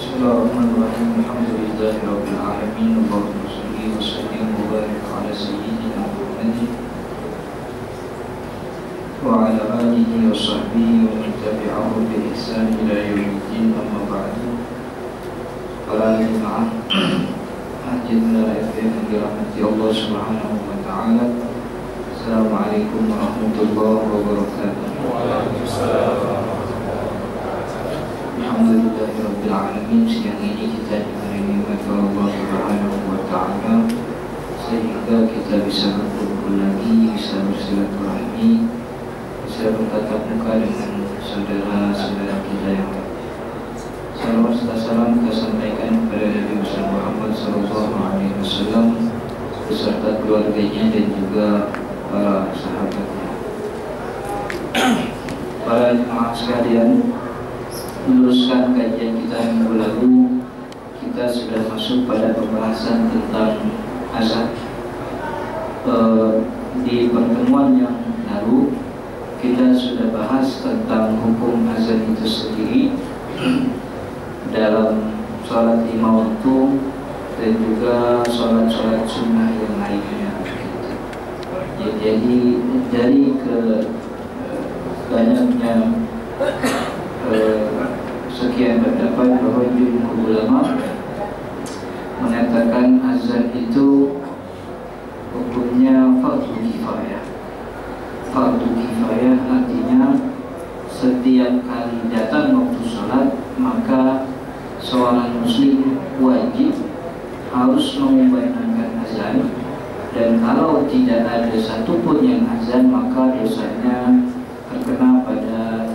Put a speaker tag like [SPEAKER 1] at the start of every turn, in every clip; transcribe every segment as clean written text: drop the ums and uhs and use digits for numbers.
[SPEAKER 1] Bismillahirrahmanirrahim. Alhamdulillahirabbil alamin. Allahumma shalli wa sallim wa barik ala sayyidina Muhammadin wa ala alihi wa sahbihi wa man tabi'ahu bi ihsan ila yaumiddin. Amma ba'du. Para jemaah Masjidul FM yang dirahmati Allah Subhanahu wa taala. Assalamualaikum warahmatullahi wabarakatuh. Waalaikumsalam. Alhamdulillahirabbil alamin. Siang ini kita diberi nikmat Allah Subhanahu wa taala sehingga kita bisa berkumpul lagi, bisa bersilaturahmi, bisa bertatap muka dengan saudara-saudara kita yang salawat serta salam kita sampaikan kepada Nabi Muhammad sallallahu alaihi wasallam beserta keluarganya dan juga para sahabatnya. Para jemaah sekalian, meneruskan kajian kita minggu lalu, kita sudah masuk pada pembahasan tentang azan. Di pertemuan yang lalu kita sudah bahas tentang hukum azan itu sendiri dalam sholat lima waktu dan juga sholat-sholat sunnah yang lainnya. Jadi dari banyaknya sekian pendapat bahwa jumhur ulama mengatakan azan itu hukumnya fardu kifayah. Fardu kifayah artinya setiap kali datang waktu sholat maka seorang muslim wajib harus mengumandangkan azan, dan kalau tidak ada satupun yang azan maka dosanya terkena pada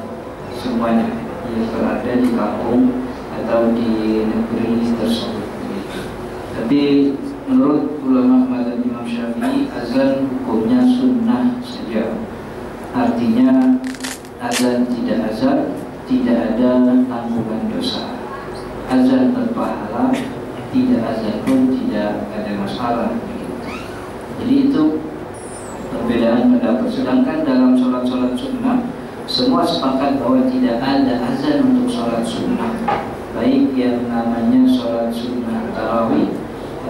[SPEAKER 1] semuanya yang berada di kampung atau di negeri tersebut. Tapi menurut ulama mazhab Imam Syafi'i, azan hukumnya sunnah saja. Artinya azan tidak azan tidak ada tanggungan dosa. Azan berpahala, tidak azan pun tidak ada masalah. Jadi itu perbedaan pendapat. Sedangkan dalam sholat-sholat sunnah semua sepakat bahwa tidak ada azan untuk sholat sunnah, baik yang namanya sholat sunnah tarawih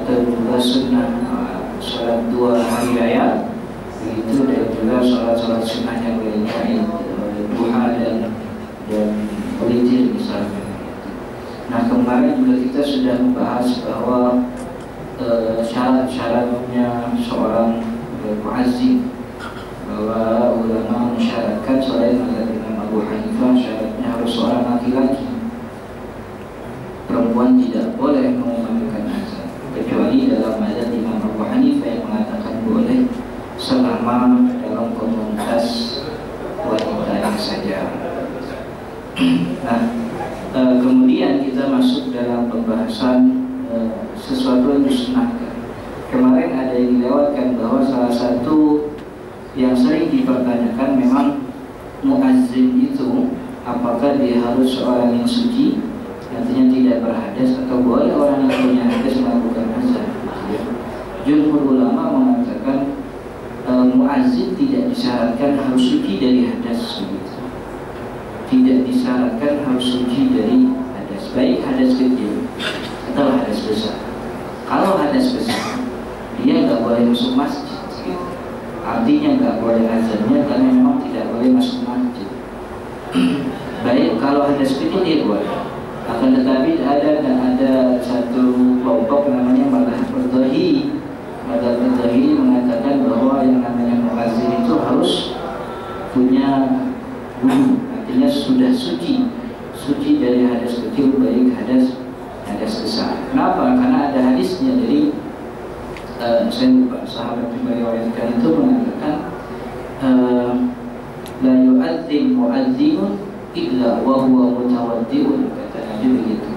[SPEAKER 1] atau juga sunnah sholat 2 hari raya, begitu, dan juga sholat-sholat sunnah yang lainnya, duha dan witir misalnya. Nah, kemarin juga kita sudah membahas bahwa syarat-syaratnya seorang muazzin, bahwa ulama mensyaratkan selain mazhab Imam Abu Hanifah syaratnya harus seorang laki-laki. Perempuan tidak boleh mengumandangkan azan, kecuali dalam mazhab Imam Abu Hanifah yang mengatakan boleh selama dalam komunitas wanita saja. Nah, kemudian kita masuk dalam pembahasan sesuatu yang disunahkan. Kemarin ada yang dilewatkan bahwa salah satu yang sering dipertanyakan memang muazzin itu apakah dia harus seorang yang suci, artinya tidak berhadas, atau boleh orang yang punya hadas melakukan azan. Jumhur ulama mengatakan muazzin tidak disyaratkan harus suci dari hadas, tidak disyaratkan harus suci dari hadas, baik hadas kecil atau hadas besar. Kalau hadas besar dia nggak boleh masuk masjid, artinya nggak boleh azannya karena memang tidak boleh masuk masjid. Baik kalau hadas kecil dia boleh, akan tetapi ada satu kelompok namanya mazhab Al-Zahiri. Mazhab Al-Zahiri mengatakan bahwa yang namanya muazzin itu harus punya wudu, artinya sudah suci dari hadas kecil baik hadas besar. Kenapa? Karena ada hadisnya. Jadi saya lupa, sahabat yang meriwayatkan itu mengatakan la yu'adzim mu'azzinun illa wa huwa mutawaddi'un, kata Nabi begitu.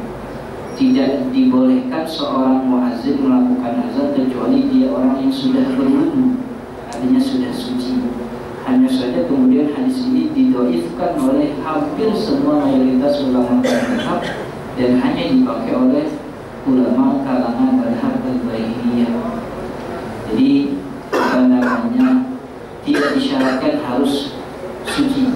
[SPEAKER 1] Tidak dibolehkan seorang muazzin melakukan azan kecuali dia orang yang sudah berwudu, artinya sudah suci. Hanya saja kemudian hadis ini didhaifkan oleh hampir semua mayoritas ulama mazhab dan hanya dipakai oleh ulama kalangan mazhab Al-Zahiriyah. Jadi tidak disyaratkan harus suci.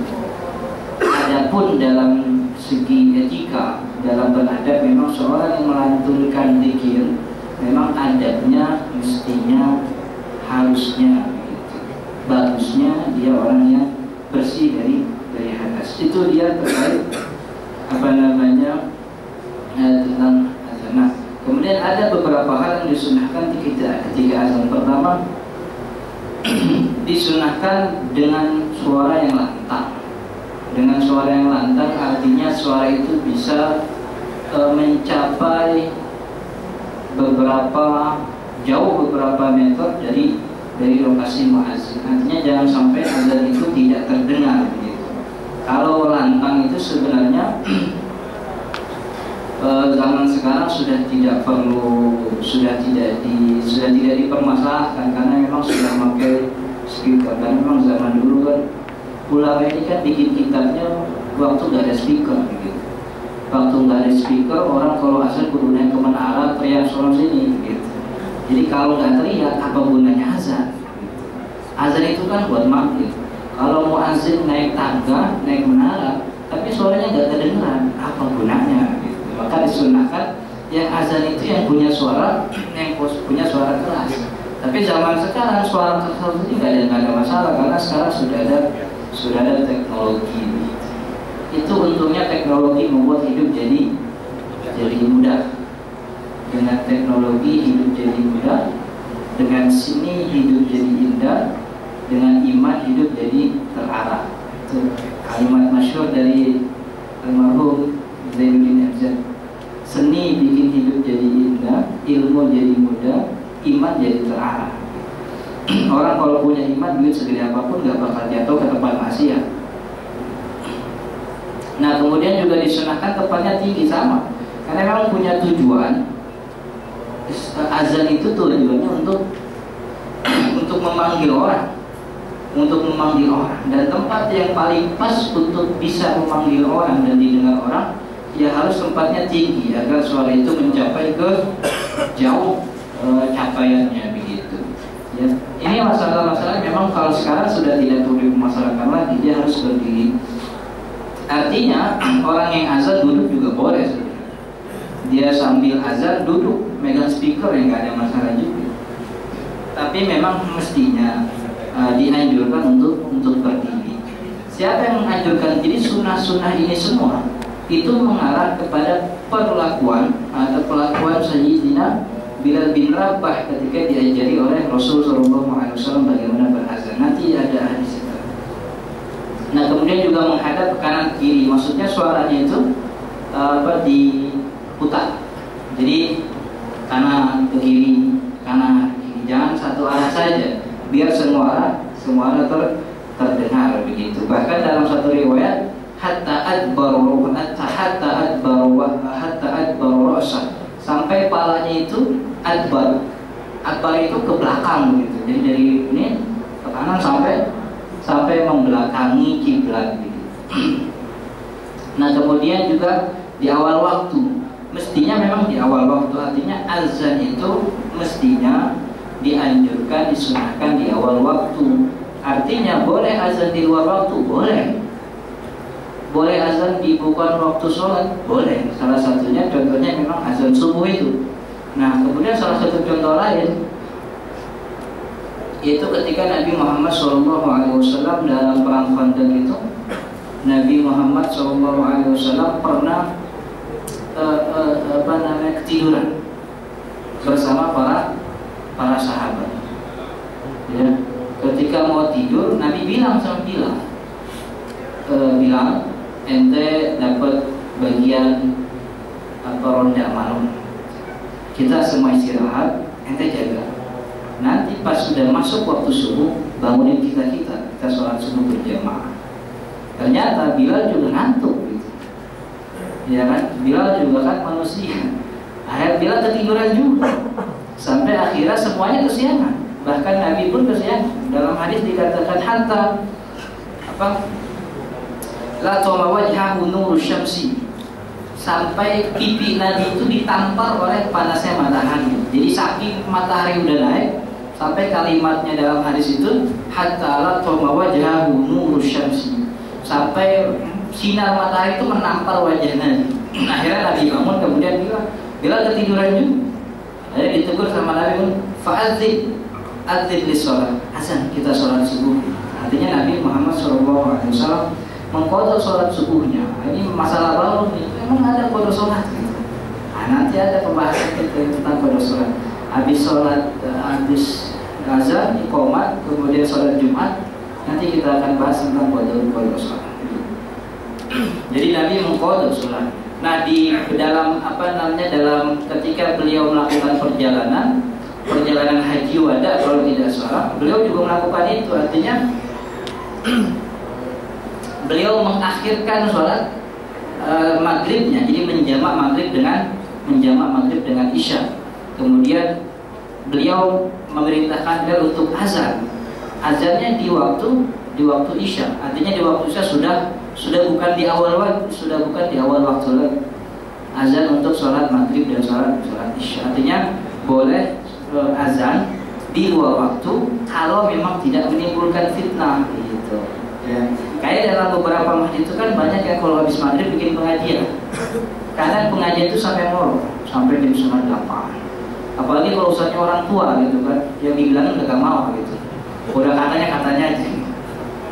[SPEAKER 1] Adapun dalam segi etika, dalam secara beradab memang seorang yang melantunkan zikir memang adabnya mestinya harusnya gitu. Bagusnya dia orang yang bersih dari hadas. Itu dia terkait tentang azan. Nah, kemudian ada beberapa hal yang disunahkan ketika azan. Pertama, disunahkan dengan suara yang lantang. Dengan suara yang lantang artinya suara itu bisa mencapai beberapa meter dari lokasi muazzin. Artinya jangan sampai azan itu tidak terdengar gitu. Kalau lantang itu sebenarnya zaman sekarang sudah tidak dipermasalahkan karena memang sudah memakai speaker. Dan memang zaman dulu kan ulama ini kan bikin kitabnya waktu nggak ada speaker gitu. Waktu nggak ada speaker, orang kalau azan kudu naik ke menara teriak soal sini gitu. Jadi kalau nggak teriak, apa gunanya azan? Azan itu kan buat maghrib. Kalau mau azan naik tangga, naik menara, tapi suaranya nggak kedengeran, apa gunanya? Gitu. Maka disunahkan yang azan itu yang punya suara keras. Tapi zaman sekarang suara keras itu nggak ada masalah karena sekarang sudah ada teknologi. Itu untungnya teknologi membuat hidup jadi mudah. Dengan teknologi hidup jadi mudah, dengan seni hidup jadi indah, dengan iman hidup jadi terarah. Itu kalimat masyhur dari almarhum Zainuddin Abidin. Seni bikin hidup jadi indah, ilmu jadi mudah, iman jadi terarah. Orang kalau punya iman, duit segede apapun gak bakal jatuh ke tempat maksiat. Nah, kemudian juga disunahkan tempatnya tinggi sama, karena memang punya tujuan. Azan itu tujuannya untuk memanggil orang, dan tempat yang paling pas untuk bisa memanggil orang dan didengar orang, ya harus tempatnya tinggi agar suara itu mencapai ke jauh capaiannya begitu. Ya, ini masalah-masalah memang kalau sekarang sudah tidak perlu dimasalahkan lagi, dia harus berdiri. Artinya orang yang azan duduk juga boleh sebenarnya. Dia sambil azan duduk megang speaker yang nggak ada masalah juga. Tapi memang mestinya dianjurkan untuk berdiri. Siapa yang menganjurkan? Jadi sunnah-sunnah ini semua itu mengarah kepada perlakuan Sayyidina Bilal bin Rabah ketika diajari oleh Rasul SAW bagaimana berazan. Nanti ada hadis itu. Nah, kemudian juga menghadap ke kanan kiri. Maksudnya suaranya itu diputar. Jadi kanan ke kiri, kanan ke kiri. Jangan satu arah saja. Biar semua arah terdengar begitu. Bahkan dalam satu riwayat hatta adbaru ra'sah, sampai palanya itu adbar itu ke belakang gitu. Jadi dari ini ke kanan sampai membelakangi kiblat gitu. Nah, kemudian juga di awal waktu, mestinya memang di awal waktu, artinya azan itu mestinya dianjurkan, disunahkan di awal waktu. Artinya boleh azan di luar waktu, boleh azan di bukan waktu sholat, boleh. Salah satunya contohnya memang azan subuh itu. Nah, kemudian salah satu contoh lain yaitu ketika Nabi Muhammad SAW dalam perang Khandaq itu, Nabi Muhammad SAW pernah ketiduran bersama para sahabat. Ya, ketika mau tidur, Nabi bilang sama Bilal, ente dapat bagian ronda malam. Kita semua istirahat, ente jaga. Nanti pas sudah masuk waktu subuh, bangunin kita sholat subuh berjamaah. Ternyata Bilal juga ngantuk gitu. Ya kan, Bilal juga kan manusia. Akhirnya Bilal ketiduran juga. Sampai akhirnya semuanya kesiangan. Bahkan Nabi pun kesiangan. Dalam hadis dikatakan hatta la tama wajhahu nuru syamsi, sampai pipi Nabi itu ditampar oleh panasnya matahari. Jadi saking matahari udah naik, sampai kalimatnya dalam hadis itu hatta la tama wajhahu nuru syamsi, sampai sinar matahari itu menampar wajah Nabi. Akhirnya Nabi bangun, kemudian Bilal ketiduran juga. Akhirnya ditegur sama Nabi pun, fa'adzin lis sholat, azan kita sholat subuh. Artinya Nabi Muhammad SAW mengqadha sholat subuhnya. Ini masalah baru nih, memang ada qadha sholat gitu. Nah, nanti ada pembahasan kita tentang qadha sholat. Habis sholat, habis azan, iqamat, kemudian sholat Jumat, nanti kita akan bahas tentang qadha sholat. Jadi Nabi mengqadha sholat. Nah, di dalam dalam ketika beliau melakukan perjalanan haji wada kalau tidak salah, beliau juga melakukan itu. Artinya beliau mengakhirkan sholat maghribnya, jadi menjamak maghrib dengan isya. Kemudian beliau memerintahkan beliau untuk azannya di waktu isya. Artinya di waktu isya sudah bukan di awal waktu lagi. Azan untuk sholat maghrib dan sholat isya. Artinya boleh azan di luar waktu kalau memang tidak menimbulkan fitnah gitu. Ya. Kayak dalam beberapa masjid itu kan banyak yang kalau habis maghrib bikin pengajian. Karena pengajian itu sampai molor, sampai jam 9-8. Apalagi kalau ustadznya orang tua gitu kan, yang dibilangin gak mau gitu. Udah katanya aja.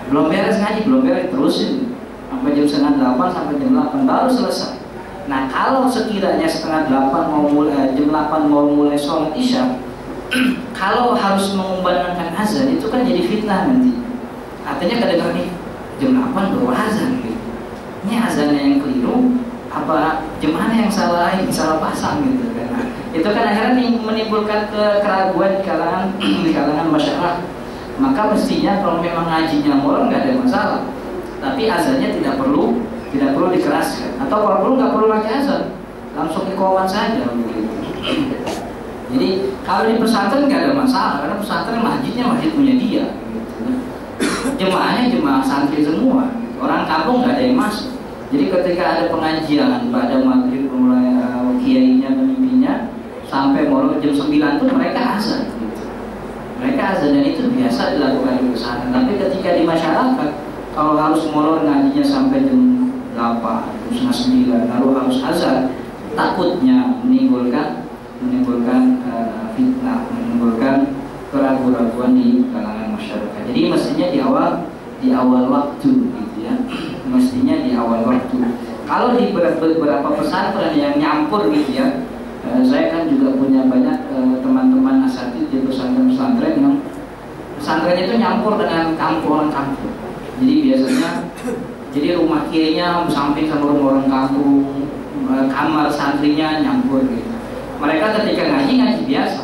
[SPEAKER 1] Belum beres ngaji, belum beres terusin sampai jam 9-8 sampai jam 8 baru selesai. Nah, kalau sekiranya setengah 8 jam 8 mau mulai sholat isya, kalau harus mengumandangkan azan itu kan jadi fitnah nanti. Artinya kadang-kadang nih jam 8 baru azan gitu. Ini azannya yang keliru apa jemaah yang salah pasang gitu kan. Nah, itu kan akhirnya menimbulkan keraguan di kalangan masyarakat. Maka mestinya kalau memang ngajinya molor nggak ada masalah. Tapi azannya tidak perlu dikeraskan. Atau kalau perlu nggak perlu lagi azan, langsung iqamat saja begitu. Jadi kalau di pesantren nggak ada masalah, karena pesantren masjid punya dia. Jemaahnya jemaah santri semua, orang kampung nggak ada yang masuk. Jadi ketika ada pengajian pada maghrib mulai kiainya memimpinnya sampai molor jam 9 tuh mereka azan. Mereka azan dan itu biasa dilakukan di pesantren. Tapi ketika di masyarakat kalau harus molor ngajinya sampai jam 8, jam 9, lalu harus azan, takutnya menimbulkan fitnah, menimbulkan keraguan-keraguan di kalangan masyarakat. Jadi mestinya di awal waktu gitu ya. Mestinya di awal waktu. Kalau di beberapa pesantren yang nyampur gitu ya, saya kan juga punya banyak teman-teman asatidz di pesantren yang pesantrennya itu nyampur dengan orang kampung. Jadi biasanya rumah kirinya samping sama rumah orang kampung, kamar santrinya nyampur gitu. Mereka ketika ngaji biasa,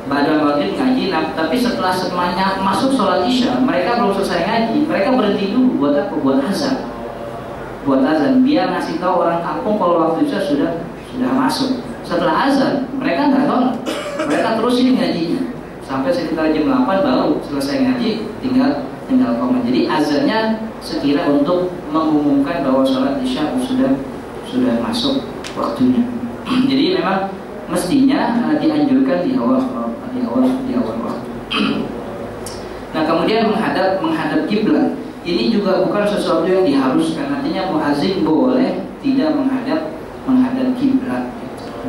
[SPEAKER 1] badal maghrib ngaji, tapi setelah semuanya masuk sholat isya, mereka belum selesai ngaji, mereka berhenti dulu buat apa? Buat azan, biar ngasih tahu orang kampung kalau waktu isya sudah masuk. Setelah azan, mereka nggak tolak, mereka terusin ngajinya sampai sekitar jam 8 baru selesai ngaji, tinggal komen. Jadi azannya sekira untuk mengumumkan bahwa sholat isya sudah masuk waktunya. Jadi memang mestinya dianjurkan di awal waktu. Nah, kemudian menghadap kiblat ini juga bukan sesuatu yang diharuskan. Artinya muazzin boleh tidak menghadap kiblat.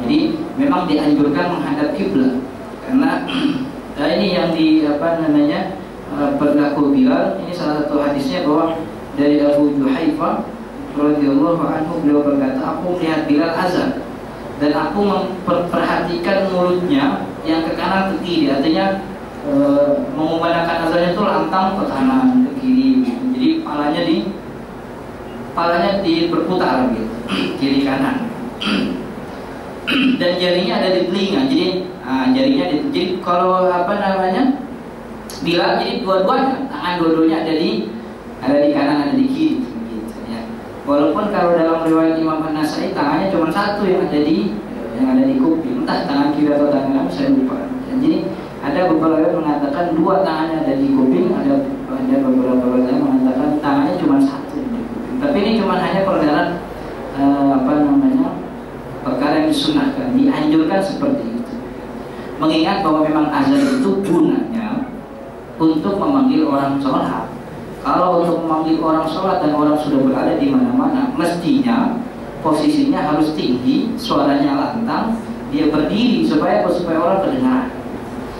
[SPEAKER 1] Jadi memang dianjurkan menghadap kiblat karena ini yang berlaku Bilal. Ini salah satu hadisnya bahwa dari Abu Juhaifah radhiyallahu anhu, beliau berkata, aku melihat Bilal azan dan aku memperhatikan mulutnya yang ke kanan ke kiri. Artinya mengumandangkan azannya itu lantang ke kanan ke kiri gitu. Jadi palanya berputar gitu, kiri kanan. Dan jarinya ada di telinga. Jadi kalau Bilal jadi dua-duanya, tangan dua-duanya ada di kanan, ada di kiri gitu ya. Walaupun kalau dalam riwayat Imam An-Nasai tangannya cuma satu yang ada di kuping, entah tangan kiri atau tangan kanan saya lupa. Jadi ada beberapa yang mengatakan dua tangannya ada di kuping, ada beberapa yang mengatakan tangannya cuma satu di kuping. Tapi ini cuma hanya perkara perkara yang disunahkan, dianjurkan seperti itu. Mengingat bahwa memang azan itu gunanya untuk memanggil orang sholat. Kalau untuk memanggil orang sholat dan orang sudah berada di mana-mana, mestinya posisinya harus tinggi, suaranya lantang, dia berdiri supaya orang kedengaran.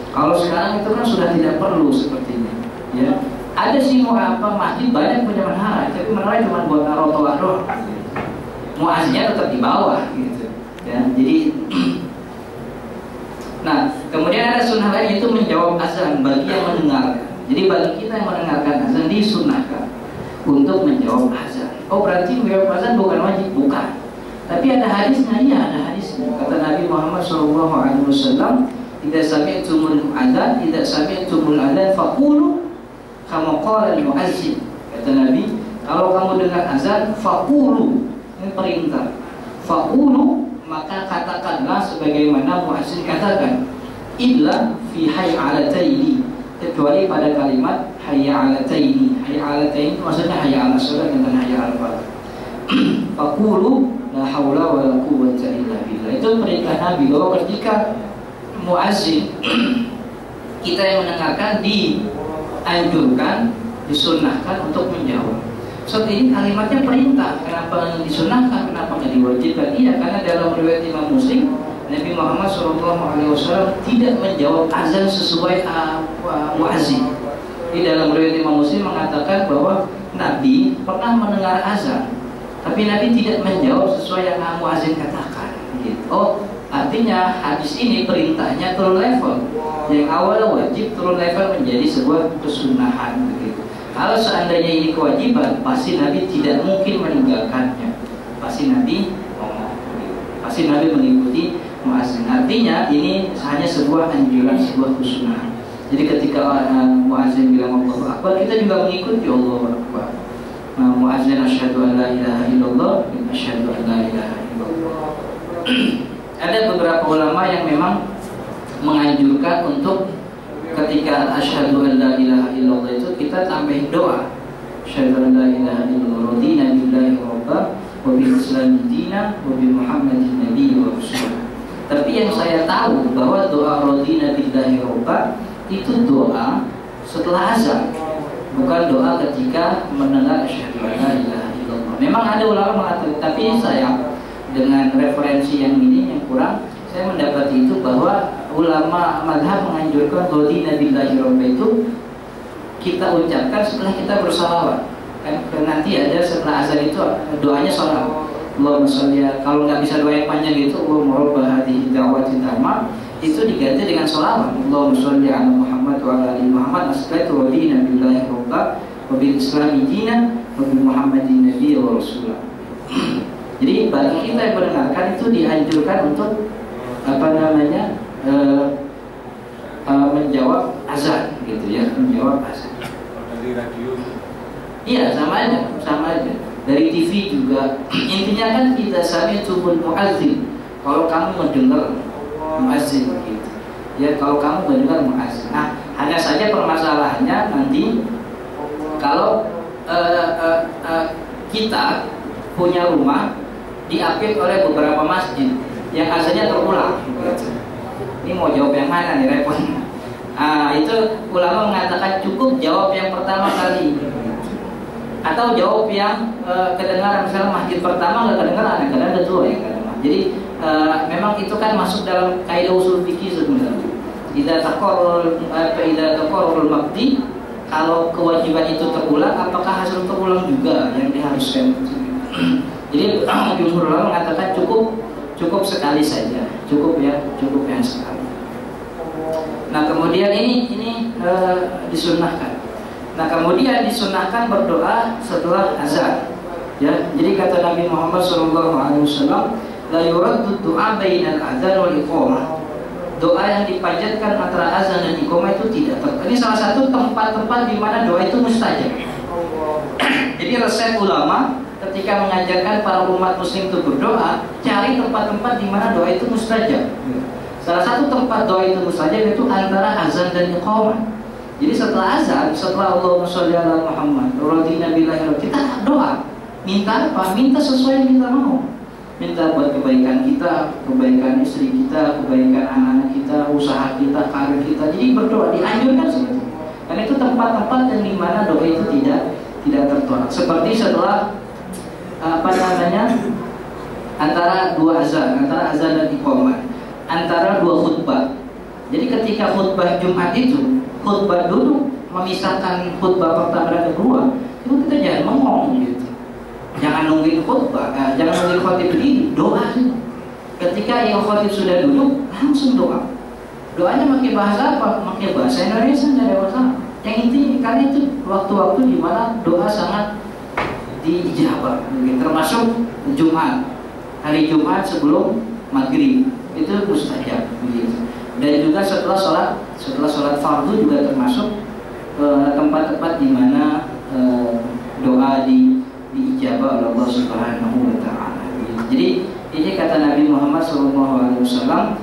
[SPEAKER 1] Kalau sekarang itu kan sudah tidak perlu sepertinya, ya. Ada sih masjid banyak punya menara, tapi menara cuma buat naruh toa doang. Muazzinnya tetap di bawah, gitu. Ya, jadi, nah, kemudian ada sunnah lain yaitu menjawab azan bagi yang mendengarkan. Jadi bagi kita yang mendengarkan azan disunahkan untuk menjawab azan. Oh, berarti menjawab azan bukan wajib, bukan. Tapi ada hadisnya, iya ada hadisnya. Kata Nabi Muhammad SAW, "Idza sami'tumul adzan, idza sami'tumul adzan faqulu kama qala al-mu'azzin." Kata Nabi, kalau kamu dengar azan, faqulu, ini perintah. Faqulu, maka katakanlah sebagaimana muazzin katakan. Illa fi hay'alataini, kecuali pada kalimat hay'alataini. Hay'alataini itu maksudnya hayya 'alas shalah dan hayya 'alal falah. Faqulu la haula wa la quwwata illa billah. Itu perintah Nabi bahwa ketika muazzin kita yang mendengarkan dianjurkan, disunnahkan untuk menjawab. So ini kalimatnya perintah. Kenapa disunahkan? Kenapa nggak diwajibkan? Iya, karena dalam riwayat Imam Muslim, Nabi Muhammad SAW tidak menjawab azan sesuai muazzin. Di dalam riwayat Imam Muslim mengatakan bahwa Nabi pernah mendengar azan, tapi Nabi tidak menjawab sesuai yang muazzin katakan. Gitu. Oh, artinya hadis ini perintahnya turun level. Yang awal wajib turun level menjadi sebuah kesunahan. Begitu. Kalau seandainya ini kewajiban, pasti Nabi tidak mungkin meninggalkannya. Pasti Nabi pasti Nabi mengikuti muazzin. Artinya ini hanya sebuah anjuran, sebuah kesunahan. Jadi ketika muazzin bilang Allahu Akbar, kita juga mengikuti Allahu Akbar. Muazzin asyhadu an la ilaha illallah, asyhadu an la ilaha illallah. Ada beberapa ulama yang memang menganjurkan untuk ketika asyhadu an la ilaha illallah itu kita tambahin doa. Asyhadu an la ilaha illallah, radina billahi rabba wa bil islam dina wa bi muhammadin nabiyyi wa rasul. Tapi yang saya tahu bahwa doa radina billahi rabba itu doa setelah azan, bukan doa ketika mendengar asyhadu an la ilaha illallah. Memang ada ulama mengatakan, tapi saya dengan referensi yang ini yang kurang, saya mendapati itu bahwa ulama madhab menganjurkan radina billahi rabba itu kita ucapkan setelah kita bersalawat. Kan nanti ada setelah azan itu doanya sholawat. Allahumma sholli, kalau nggak bisa doa yang panjang itu Allahumma rabb hadhihi da'wati tammah, itu diganti dengan sholawat. Allahumma sholli ala Muhammad wa ala ali Muhammad. Setelah itu radina billahi rabba wa bil islami dinan wa bi Muhammadin nabiyya wa rasulah. Jadi bagi kita yang mendengarkan itu dianjurkan untuk menjawab azan, gitu ya, menjawab azan.
[SPEAKER 2] Dari radio?
[SPEAKER 1] Iya, sama aja. Dari TV juga. Intinya kan kita sami'tumul muazzin. Kalau kamu mendengar muazzin, gitu. Ya, kalau kamu mendengar muazzin. Nah, hanya saja permasalahannya nanti kalau kita punya rumah diapit oleh beberapa masjid yang azannya terulang. Ini mau jawab yang mana nih, repot. Itu ulama mengatakan cukup jawab yang pertama kali, atau jawab yang kedengaran. Misalnya masjid pertama nggak kedengaran, kadang kedua yang kedengaran. Jadi memang itu kan masuk dalam kaidah usul fikih sebenarnya. Idza taqarrarul maqdi, kalau kewajiban itu terulang, apakah hasil terulang juga yang diharuskan? Jadi jumhur ulama mengatakan cukup sekali saja, cukup yang sekali. Nah kemudian ini disunnahkan. Nah kemudian disunnahkan berdoa setelah azan. Ya, jadi kata Nabi Muhammad SAW, la yuraddu du'a bainal adzan wal iqamah. Doa yang dipanjatkan antara azan dan iqamah itu tidak terkena. Ini salah satu tempat-tempat di mana doa itu mustajab. Jadi resep ulama ketika mengajarkan para umat muslim itu berdoa, cari tempat-tempat di mana doa itu mustajab. Salah satu tempat doa itu mustajab itu antara azan dan iqamah. Jadi setelah azan, setelah Allahumma sholli ala Muhammad, radina billahi, kita doa. Minta apa? Minta sesuai yang kita mau. Minta buat kebaikan kita, kebaikan istri kita, kebaikan anak-anak kita, usaha kita, karir kita. Jadi berdoa dianjurkan seperti itu. Karena itu tempat-tempat yang di mana doa itu tidak tertolak. Seperti setelah antara dua azan, antara azan dan iqamah, antara dua khutbah. Jadi ketika khutbah Jumat itu, khutbah dulu memisahkan khutbah pertama dan kedua, itu kita jangan ngomong gitu. Jangan nungguin khutbah, jangan nungguin khotib berdiri, doa. Ketika yang khotib sudah duduk, langsung doa. Doanya pakai bahasa apa? Pakai bahasa Indonesia, tidak ada masalah. Yang intinya karena itu waktu-waktu di mana doa sangat diijabah, termasuk Jumat, hari Jumat sebelum maghrib itu mustajab begitu. Dan juga setelah sholat fardu juga termasuk tempat-tempat di mana doa diijabah oleh Allah Subhanahu wa taala. Jadi ini kata Nabi Muhammad SAW,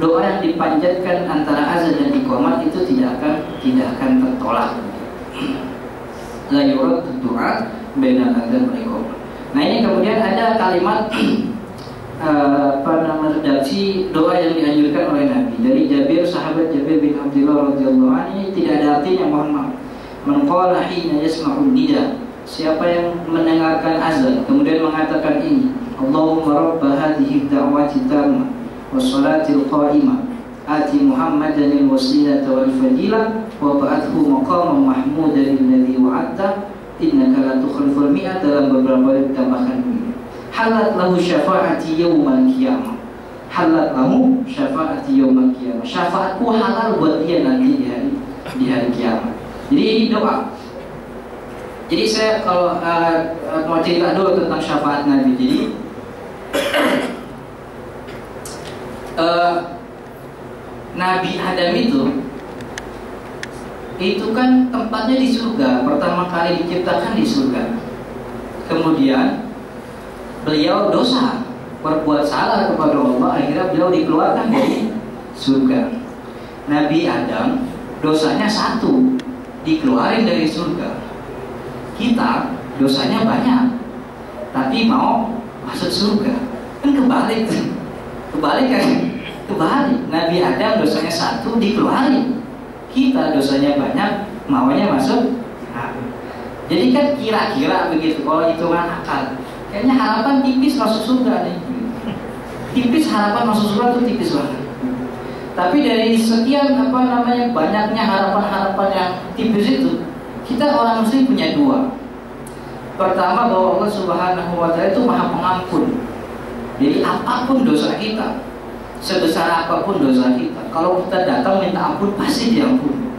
[SPEAKER 1] doa yang dipanjatkan antara azan dan iqamah itu tidak akan tertolak. La yurad doa bainal azan wal iqamah. Nah ini kemudian ada kalimat redaksi doa yang dianjurkan oleh Nabi dari Jabir, sahabat Jabir bin Abdullah radhiyallahu anhu. Tidak ada artinya, mohon maaf. Man qala hina yasma'un nida, siapa yang mendengarkan azan kemudian mengatakan ini, Allahumma rabb hadhihi da'wati tammah wassalatil qa'imah ati Muhammadan al-wasilata wal fadilah wa ba'athu maqaman mahmudan alladhi wa'adta innaka la tukhliful mi'ad. Dalam beberapa tambahkan ini, halat lahu syafaati yaumal qiyamah, halat lahu syafaati yaumal qiyamah, syafaatku halal buat dia nanti di hari kiamat. Jadi ini doa. Jadi saya kalau mau cerita dulu tentang syafaat Nabi. Jadi Nabi Adam itu kan tempatnya di surga, pertama kali diciptakan di surga. Kemudian beliau dosa, berbuat salah kepada Allah, akhirnya beliau dikeluarkan dari surga. Nabi Adam dosanya satu, dikeluarin dari surga. Kita dosanya banyak, tapi mau masuk surga. Kan kebalik kan? Kebalik. Nabi Adam dosanya satu, dikeluarin. Kita dosanya banyak, maunya masuk. Jadi kan kira-kira begitu kalau hitungan akal. Kayaknya harapan tipis masuk surga nih. Tipis harapan masuk surga itu tipis banget. Tapi dari sekian banyaknya harapan-harapan yang tipis itu, kita orang muslim punya dua. Pertama, bahwa Allah Subhanahu wa taala itu Maha Pengampun. Jadi apapun dosa kita, sebesar apapun dosa kita, kalau kita datang minta ampun pasti diampuni.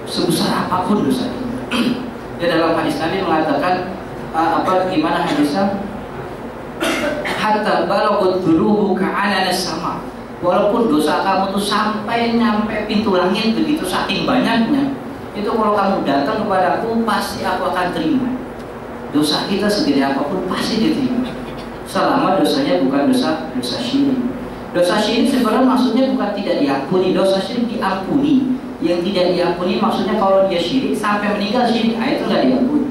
[SPEAKER 1] Sebesar apapun dosa kita. Ya, dalam hadis Nabi mengatakan gimana hadisnya? Hatta balagut dhunubu ka'ananas sama. Walaupun dosa kamu tuh sampai nyampe pintu langit begitu saking banyaknya, itu kalau kamu datang kepada aku pasti aku akan terima. Dosa kita segede apapun pasti diterima, selama dosanya bukan dosa syirik. Dosa syirik sebenarnya maksudnya bukan tidak diampuni, dosa syirik diampuni. Yang tidak diampuni maksudnya kalau dia syirik sampai meninggal syirik, itu nggak diampuni.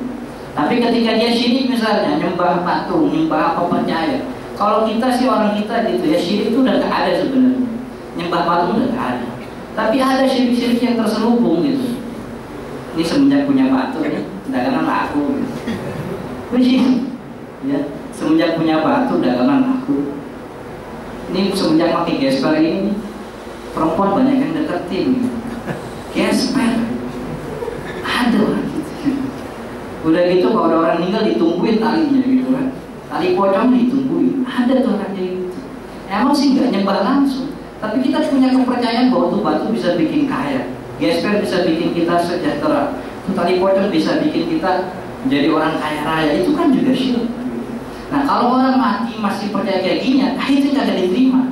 [SPEAKER 1] Tapi ketika dia syirik misalnya nyembah patung, nyembah apa percaya, kalau kita sih orang kita gitu ya, syirik itu udah nggak ada sebenarnya, nyembah patung udah nggak ada. Tapi ada syirik-syirik yang terselubung gitu. Ini semenjak punya patung nih, dagangan laku gitu. Ya, semenjak punya batu dagangan laku. Ini semenjak pakai gesper ini, perempuan banyak yang deketin gitu. Gesper ada orang gitu. Udah gitu kalau ada orang meninggal ditungguin talinya gitu kan, tali pocong ditungguin. Ada tuh orang gitu. Emang sih nggak nyembah langsung, tapi kita punya kepercayaan bahwa tuh batu bisa bikin kaya, gesper bisa bikin kita sejahtera, tuh tali pocong bisa bikin kita jadi orang kaya raya. Itu kan juga syirik. Nah kalau orang mati masih percaya kayak gini, itu tidak diterima.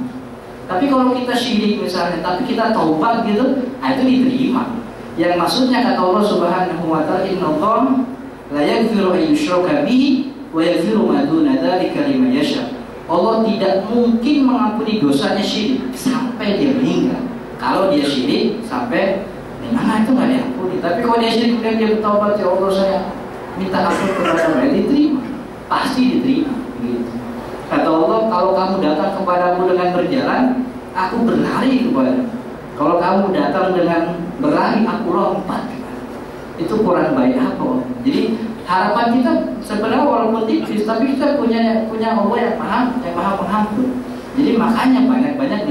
[SPEAKER 1] Tapi kalau kita syirik misalnya, tapi kita taubat gitu, itu diterima. Yang maksudnya kata Allah Subhanahu wa taala, innallaha la yaghfiru an yushraka bihi wa yaghfiru ma duna dzalika liman yasha. Allah tidak mungkin mengampuni dosanya syirik sampai dia meninggal. Kalau dia syirik sampai meninggal itu nggak diampuni. Tapi kalau dia syirik kemudian dia bertaubat, ya Allah saya minta ampun kepada Allah, diterima, pasti diterima. Gitu. Kata Allah, kalau kamu datang kepadaku dengan berjalan, aku berlari kepadamu. Kalau kamu datang dengan berlari, aku lompat. Itu Quran baik apa? Jadi Harapan kita sebenarnya walaupun tipis, tapi kita punya Allah yang maha pengampun. Jadi makanya banyak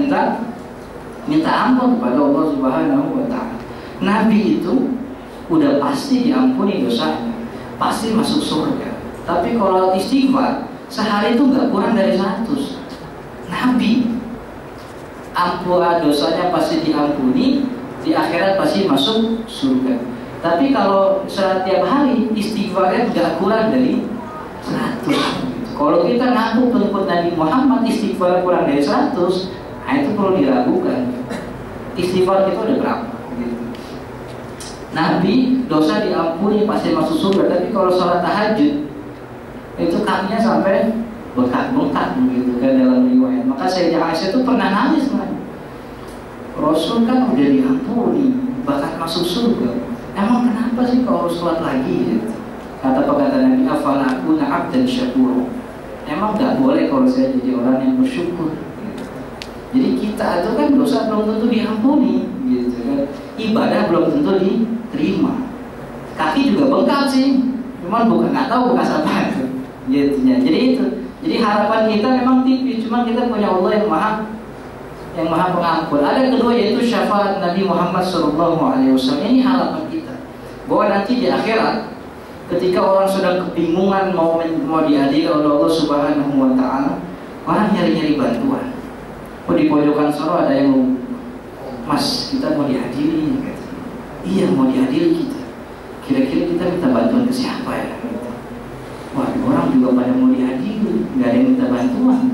[SPEAKER 1] minta ampun kepada Allah Subhanahu wa Ta'ala. Nabi itu udah pasti diampuni dosanya, pasti masuk surga. Tapi kalau istighfar sehari itu nggak kurang dari 100. Nabi dosanya pasti diampuni, di akhirat pasti masuk surga. Tapi kalau setiap hari istighfarnya nggak kurang dari 100. Kalau kita ngaku pengikut Nabi Muhammad istighfar kurang dari 100, nah itu perlu diragukan. Istighfar kita udah berapa? Gitu. Nabi dosa diampuni pasti masuk surga. Tapi kalau sholat tahajud itu kakinya sampai bengkak begitu kan dalam riwayat. Maka Sayyidah Aisyah itu pernah nangis kan. Rasul kan udah diampuni, bahkan masuk surga. Emang kenapa sih kalau sholat lagi? Gitu. Kata Nabi, afala akuna abdan syakura. Emang nggak boleh kalau saya jadi orang yang bersyukur. Gitu. Jadi kita itu kan dosa belum tentu diampuni, gitu kan. Ibadah belum tentu diterima. Kaki juga bengkak sih, cuman bukan nggak tahu bekas apa itu. Gitu. Jadi harapan kita memang tipis, cuma kita punya Allah yang maha pengampun. Ada yang kedua yaitu syafaat Nabi Muhammad SAW. Ini harapan kita bahwa nanti di akhirat ketika orang sedang kebingungan mau diadili oleh Allah Subhanahu wa Ta'ala, orang nyari bantuan. Di pojokan Solo ada yang Mas, kita mau diadili. Iya, mau diadili kita. Kira-kira kita minta bantuan ke siapa ya? Wah, orang juga pada mau diadili, nggak ada yang minta bantuan.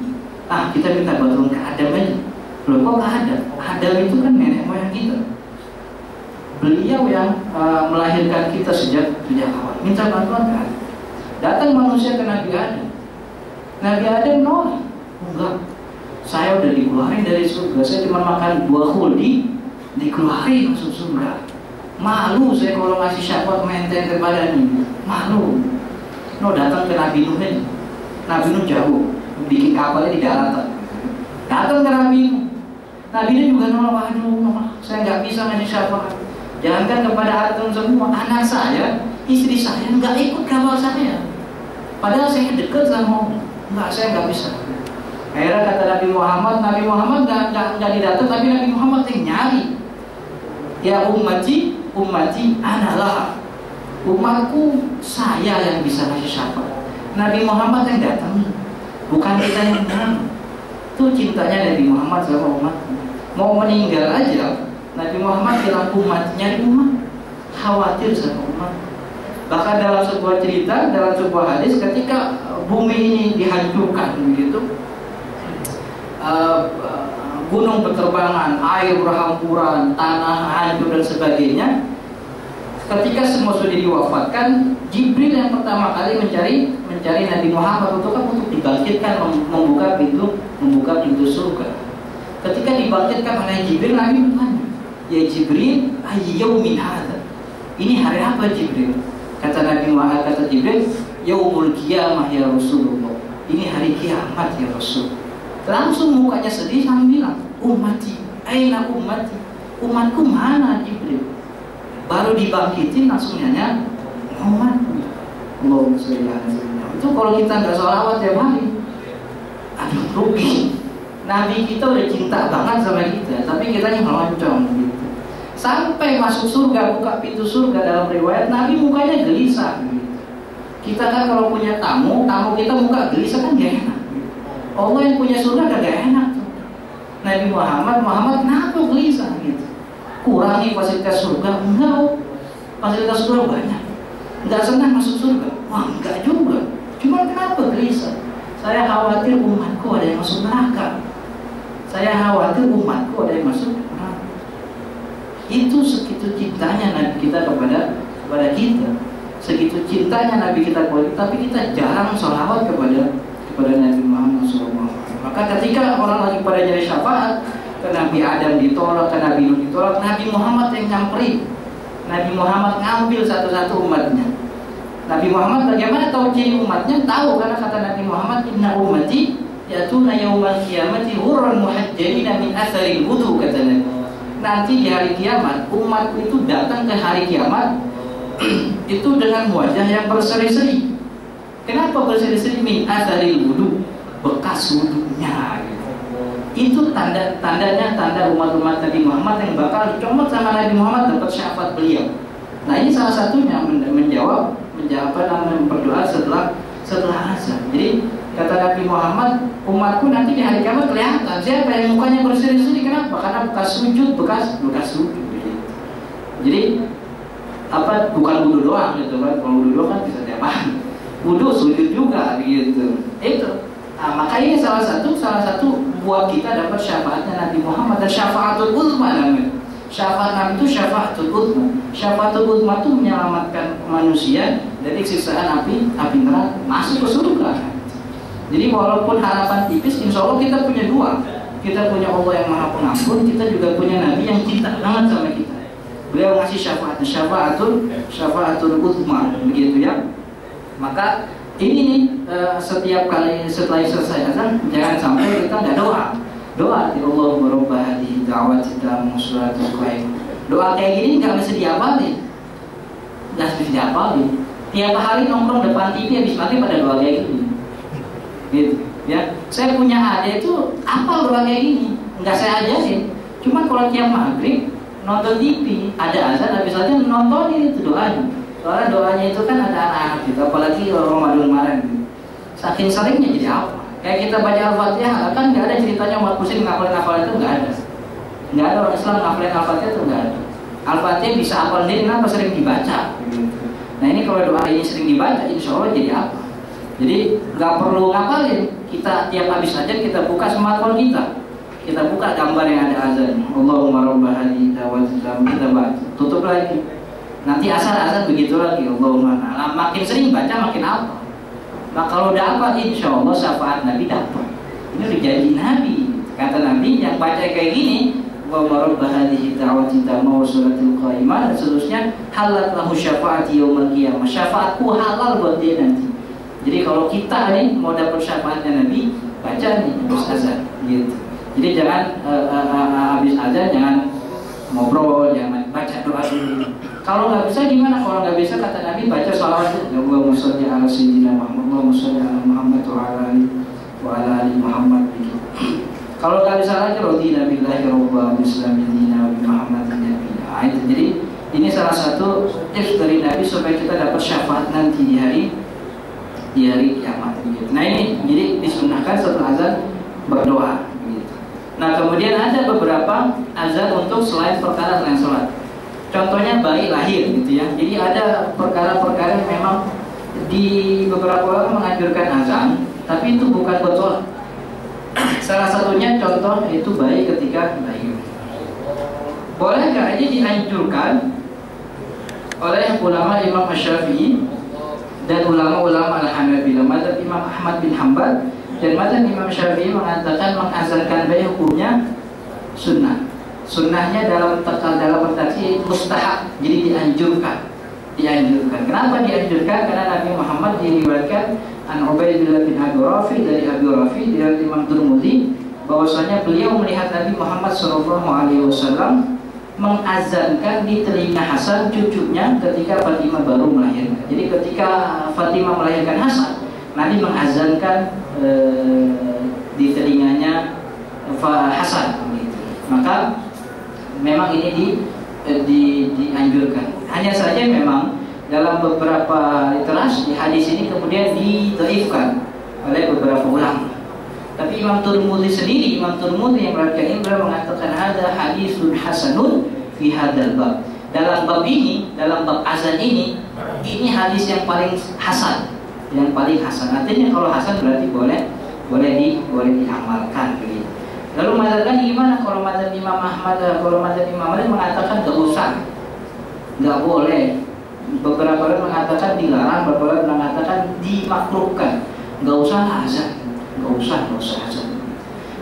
[SPEAKER 1] Kita minta bantuan ke Adam aja. Loh, kok ke Adam? Adam itu kan nenek moyang kita. Beliau yang melahirkan kita sejak awal. Minta bantuan kan? Datang manusia ke Nabi Adam. Nabi Adam nolak. Enggak, saya udah dikeluarin dari surga. Saya cuma makan buah khuldi, dikeluarin masuk surga. Malu saya kalau ngasih syafaat maintain kepada ini. Malu. Datang ke Nabi Nuh ini. Nabi Nuh jauh, bikin kapalnya di daratan. Datang ke Nabi Nuh. Nabi Nuh juga nolak. Aduh, saya nggak bisa ngasih syafaat. Jangankan kepada antum semua, anak saya, istri saya nggak ikut kapal saya. Padahal saya dekat sama Allah. Saya nggak bisa. Akhirnya kata Nabi Muhammad nggak didatang, tapi Nabi Muhammad yang nyari. Ya ummati analah. Umatku saya yang bisa ngasih syafaat. Nabi Muhammad yang datang, bukan kita yang datang. Itu cintanya Nabi Muhammad sama umat. Mau meninggal aja, Nabi Muhammad bilang nyari umat, khawatir sama umat. Bahkan dalam sebuah cerita, dalam sebuah hadis, ketika bumi ini dihancurkan begitu, gunung berterbangan, air berhamburan, tanah hancur dan sebagainya. Ketika semua sudah diwafatkan, Jibril yang pertama kali mencari Nabi Muhammad untuk dibangkitkan, membuka pintu surga. Ketika dibangkitkan oleh Jibril, Nabi bertanya, ya Jibril, ayyaumin hadza? Ini hari apa Jibril? Kata Nabi Muhammad, kata Jibril, yaumul qiyamah ya Rasulullah. Ini hari kiamat ya Rasul. Langsung mukanya sedih sambil bilang, ummati, aina ummati? Umatku mana Jibril? Baru dibangkitin langsung nanya, umatku. Allahumma sholli ala sayyidina. Itu kalau kita nggak sholawat tiap hari, aduh rugi. Nabi kita udah cinta banget sama kita, tapi kita yang meloncong gitu. Sampai masuk surga, buka pintu surga, dalam riwayat Nabi mukanya gelisah gitu. Kita kan kalau punya tamu kita muka gelisah kan gak enak. Allah yang punya surga gak enak tuh. Nabi Muhammad kenapa gelisah gitu? Kurangi fasilitas surga? Enggak, fasilitas surga banyak. Enggak senang masuk surga? Wah enggak juga. Cuma kenapa gelisah? Saya khawatir umatku ada yang masuk neraka. Saya khawatir umatku ada yang masuk neraka. Itu segitu cintanya Nabi kita kepada kita. Segitu cintanya Nabi kita kepada kita, tapi kita jarang sholawat kepada Nabi Muhammad SAW. Maka ketika orang lagi pada nyari syafaat, ke Nabi Adam ditolak, ke Nabi Nuh ditolak, Nabi Muhammad yang nyamperin. Nabi Muhammad ngambil satu-satu umatnya. Nabi Muhammad bagaimana tahu ciri umatnya? Tahu, karena kata Nabi Muhammad, inna ummati yatuna yaumal qiyamati hurran muhajjalina min atharil wudu, kata Nabi. Nanti di hari kiamat umatku itu datang ke hari kiamat itu dengan wajah yang berseri-seri. Kenapa berseri-seri? Min atharil wudu, bekas wudunya gitu. Itu tandanya tanda umat-umat Nabi Muhammad yang bakal dicomot sama Nabi Muhammad dapat syafaat beliau. Nah ini salah satunya menjawab berdoa setelah azan. Jadi kata Nabi Muhammad, umatku nanti di hari kiamat kelihatan siapa yang mukanya berseri-seri. Kenapa? Karena bekas sujud, bekas sujud. Jadi bukan wudu doang gitu kan. Kalau wudu doang kan bisa tiap hari. Wudu sujud juga gitu. Itu. Nah, maka ini salah satu buat kita dapat syafaatnya Nabi Muhammad, dan syafaatul uzma namanya. Syafaat Nabi itu syafaatul uzma. Syafaatul uzma itu menyelamatkan manusia dari siksaan api neraka, masuk ke surga. Jadi walaupun harapan tipis, insya Allah kita punya dua. Kita punya Allah yang Maha Pengampun, kita juga punya Nabi yang cinta banget sama kita. Beliau ngasih syafaatul uzma, begitu ya. Maka ini nih, setiap kali setelah selesai azan, jangan sampai kita nggak doa. Ya Allah merubah hati da'wat kita musulatul qaim. Doa kayak gini nggak mesti diapalin. Tiap hari nongkrong depan TV habis mati pada doa kayak gini. Gitu ya. Saya punya adik itu apa doa kayak gini? Nggak saya ajarin. Cuma kalau tiap maghrib nonton TV, ada azan habis azan nontonin itu doanya. Soalnya doanya itu kan ada anak-anak gitu, apalagi Ramadan kemarin gitu. Saking seringnya jadi apa? Kayak kita baca Al-Fatihah, kan nggak ada ceritanya umat muslim ngapalin itu, nggak ada. Nggak ada orang Islam ngapalin Al-Fatihah itu, nggak ada. Al-Fatihah bisa hafal sendiri, kenapa sering dibaca? Nah ini kalau doa ini sering dibaca, insya Allah jadi apa? Jadi nggak perlu ngapalin. Kita tiap habis azan kita buka smartphone kita buka gambar yang ada azan. Allahumma rabbah hadhihi da'wati kita baca, tutup lagi. Nanti azan begitu lagi. Allahumma. Nah, makin sering baca makin apa? Nah kalau dapat, insya Allah syafaat Nabi dapat. Ini udah janji Nabi. Kata Nabi yang baca kayak gini, Allahumma rabbah hadhihi da'wati tamma wa suratul qaimah, dan seterusnya, halat lahu syafaati yaumil qiyamah. Syafaatku halal buat dia nanti. Jadi kalau kita nih mau dapat syafaatnya Nabi, baca nih habis azan gitu. Jadi jangan habis azan jangan ngobrol, jangan baca doa dulu. Kalau nggak bisa gimana? Kalau nggak bisa kata Nabi baca shalawat. Allahumma sholli ala sayyidina Muhammad, Allahumma sholli ala Muhammad wa ala ali Muhammad. Kalau nggak bisa lagi radina billahi rabba muslimin dina wa Muhammadin nabiyya. Itu jadi ini salah satu tips dari Nabi supaya kita dapat syafaat nanti di hari kiamat. Gitu. Nah ini jadi disunahkan setelah azan berdoa. Gitu. Nah kemudian ada beberapa azan untuk selain perkara selain sholat. Contohnya bayi lahir gitu ya. Jadi ada perkara-perkara yang memang di beberapa orang menganjurkan azan, tapi itu bukan buat sholat. Salah satunya contoh itu bayi ketika lahir. Boleh nggak aja dianjurkan oleh ulama Imam Syafi'i dan ulama-ulama Al-Hanabilah, mazhab Imam Ahmad bin Hanbal dan mazhab Imam Syafi'i mengatakan mengazankan bayi hukumnya sunnah. Sunnahnya dalam redaksi mustahab, jadi dianjurkan. Kenapa dianjurkan? Karena Nabi Muhammad diriwayatkan an Ubaidillah bin Abi Rafi dari Abi Rafi dari Imam Tirmidzi bahwasanya beliau melihat Nabi Muhammad SAW mengazankan di telinga Hasan cucunya ketika Fatimah baru melahirkan. Jadi ketika Fatimah melahirkan Hasan, Nabi mengazankan di telinganya Hasan. Maka memang ini dianjurkan. Hanya saja memang dalam beberapa literasi hadis ini kemudian didhaifkan oleh beberapa ulama. Tapi Imam Tirmidzi yang meriwayatkan ini beliau mengatakan ada hadisun hasanun fi hadzal bab. Dalam bab azan ini hadis yang paling hasan, Artinya kalau hasan berarti boleh diamalkan begitu. Lalu mazhabnya gimana? Kalau mazhab Imam Ahmad, mengatakan nggak boleh. Beberapa orang mengatakan dilarang, beberapa orang mengatakan dimakruhkan. Nggak usah azan.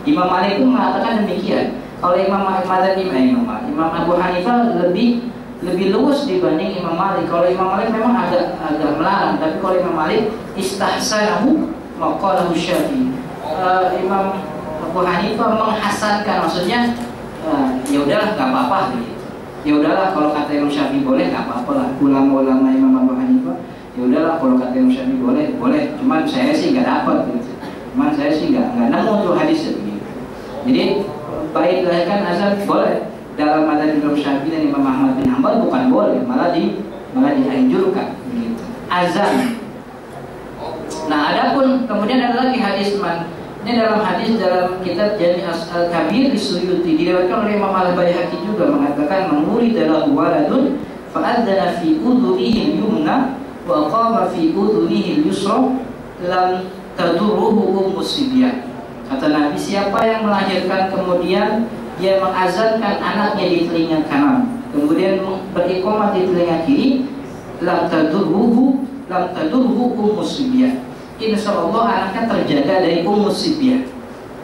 [SPEAKER 1] Imam Malik pun mengatakan demikian. Kalau Imam Abu Hanifah lebih luas dibanding Imam Malik. Kalau Imam Malik memang agak melarang, tapi kalau Imam Malik istahsanahu maqalahu Syafi'i. Imam Abu Hanifah menghasankan, maksudnya ya udahlah nggak apa-apa gitu. ya udahlah kalau kata Imam Syafi'i boleh nggak apa-apa lah. Ulama-ulama Imam Abu Hanifah, ya udahlah kalau kata Imam Syafi'i boleh. Cuman saya sih nggak dapat gitu. Cuman saya sih nggak nemu tuh hadisnya begitu. Jadi baik dilahirkan azan boleh. Dalam madzhab Imam Syafi'i dan Imam Ahmad bin Hanbal bukan boleh, malah dianjurkan begitu. Azan. Nah, adapun kemudian ada lagi hadis ini dalam kitab Jami' al-Kabir di Suyuti diriwayatkan oleh Imam Al-Baihaqi juga mengatakan menguri dalam waladun fa'adzana fi udhunihi al-yumna wa qama fi udhunihi al-yusra lam tadurruhu musibiyah. Kata Nabi, siapa yang melahirkan kemudian dia mengazankan anaknya di telinga kanan, kemudian beriqamah di telinga kiri, lam tadurruhu musibiyah. Insya Allah anaknya terjaga dari umusibiyah.